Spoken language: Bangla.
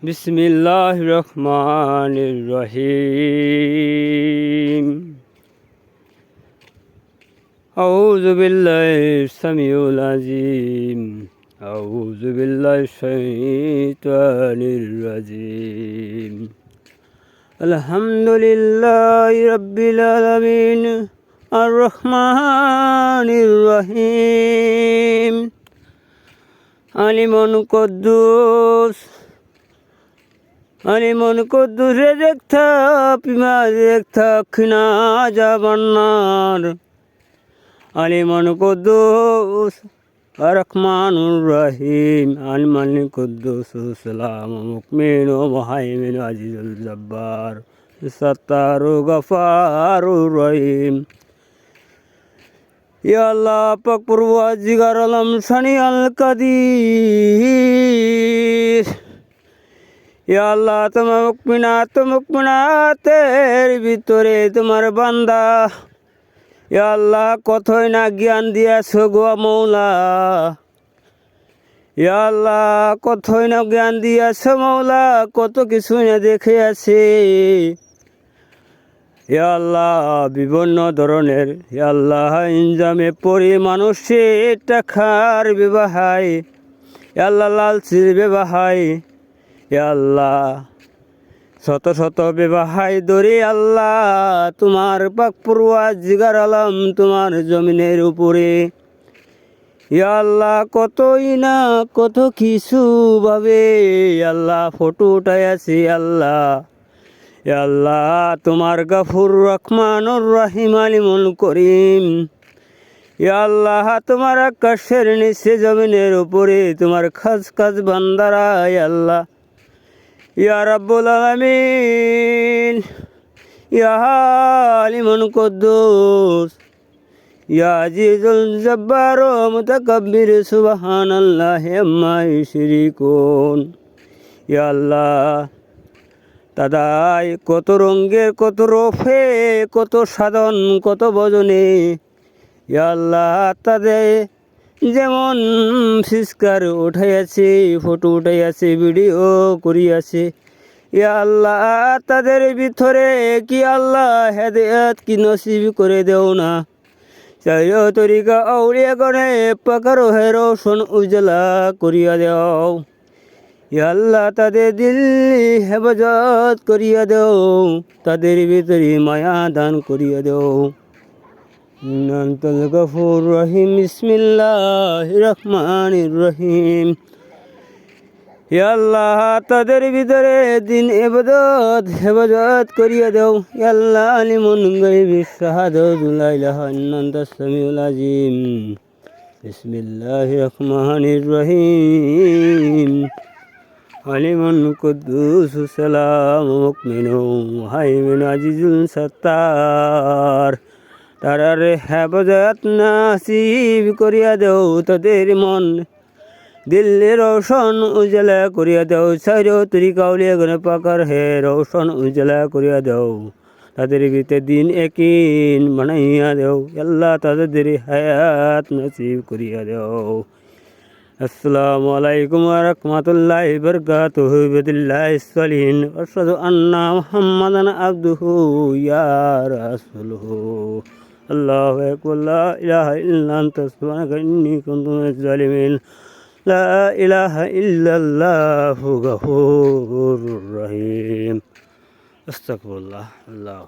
বিসমিল্লাহির রহমানির রহিম। আউযু বিল্লাহিস সামিউল আযীম। আউযু বিল্লাহিশ শাইতানির রাজীম। আলহামদুলিল্লাহি রাব্বিল আলামিন আর রহমানির রহিম। আলিমুন কুদ্দুস রেজেক থা পিমা রেজেক থা খিনা জাবান্নার। আলিমুন কুদ্দুস রহমানুর রহিম। আলিমুন কুদ্দুস সালাম মুকমিন মুহাইমিন আজিজুল জব্বার সত্তারু গফারুর রহিম। ইয়া আল্লাহ পাক পরওয়ারদিগার আলম শানি আল কাদির। ইয়া আল্লাহ তোমার মুকমিনাতের ভিতরে তোমার বান্দা ইয়া আল্লাহ কতই না জ্ঞান দিয়াছো গো মৌলা। ইয়া আল্লাহ কতই না জ্ঞান দিয়াছো মৌলা, কত কিছু না দেখে আছে। ইয়া আল্লাহ বিভিন্ন ধরনের ইয়া আল্লাহ ইনজামে পড়ে মানুষের টাকার ব্যবহায় ইয়া আল্লাহ লালচির ব্যবহায় ইয়া আল্লাহ শত শত ব্যবহায় ধরে আল্লাহ তোমার পাক পরওয়ারদিগার আলম তোমার জমিনের উপরে ইয়া আল্লাহ কতই না কত কিছু ভাবে আল্লাহ ফটো উঠাই আছে আল্লাহ। ইয়া আল্লাহ তোমার গফুর রহমানুর রহিম আলিমুল করিম। ইয়া আল্লাহ তোমার আকাশের নিচে জমিনের উপরে তোমার খাস খাস বান্দারা ইয়া আল্লাহ ইয়া রাব্বুল আলামিন। ইয়া আলিমুন কুদ্দুস ইয়া আজিজুল জব্বার মুতাকাব্বির সুবহানাল্লাহি আম্মা ইউশরিকুন। ইয়া আল্লাহ তাদাই কত রঙ্গের কত রূপে কত সাধন কত ভজনে ইয়া আল্লাহ তাদের যেমন সিস্কার উঠাইয়াছে ফটো উঠাইয়াছে ভিডিও করিয়াছে ইয়া আল্লাহ তাদের ভিতরে কি আল্লাহ হেদায়েত কি নসিব করে দেও না। চাইও তরিকা আউলিয়া গণে পাকার রোশন উজলা করিয়া দেও ইয়া আল্লাহ তাদের দিল হেফাজত করিয়া দেও, তাদের ভিতরে মায়া দান করিয়া দেও। আনতাল গফুর রহিম। বিসমিল্লাহির রহমানির রহিম। ইয়া আল্লাহ তাদের ভিতরে দিন ইবাদত হেফাজত করিয়া দেও ইয়া আল্লাহ। আলিমুল গায়বি শাহাদাতু লা ইলাহা ইল্লা আনতাস সামিউল আযীম। বিসমিল্লাহির রহমানির রহিম। আলিমুন কুদ্দুস সালাম মুকমিন মুহাইমিন আজিজুল সত্তার। তারার হেফাজত নাসিব করিয়া দেও, তাদের মন দিল রোশন উজলা করিয়া দেও। সাইরো তরিকা আউলিয়া গনে পাকার রোশন উজলা করিয়া দেও, তাদের ভিতরে দিন একিন বানাইয়া দেও আল্লাহ, তাদের হায়াত নসিব করিয়া দেও। আসসালামু আলাইকুম ওয়া রাহমাতুল্লাহি ওয়া বারাকাতুহু। বিদিল্লাহিস সালিহিন আশহাদু আন্না মুহাম্মাদান আবদুহু ইয়া রাসূলুহু। আল্লাহু আকবার। লা ইলাহা ইল্লা আনতা সুবহানাকা ইন্নী কুনতু মিনাজ জালিমিন। লা ইলাহা ইল্লাল্লাহু গফুরুর রহিম। আস্তাগফিরুল্লাহ। আল্লাহ।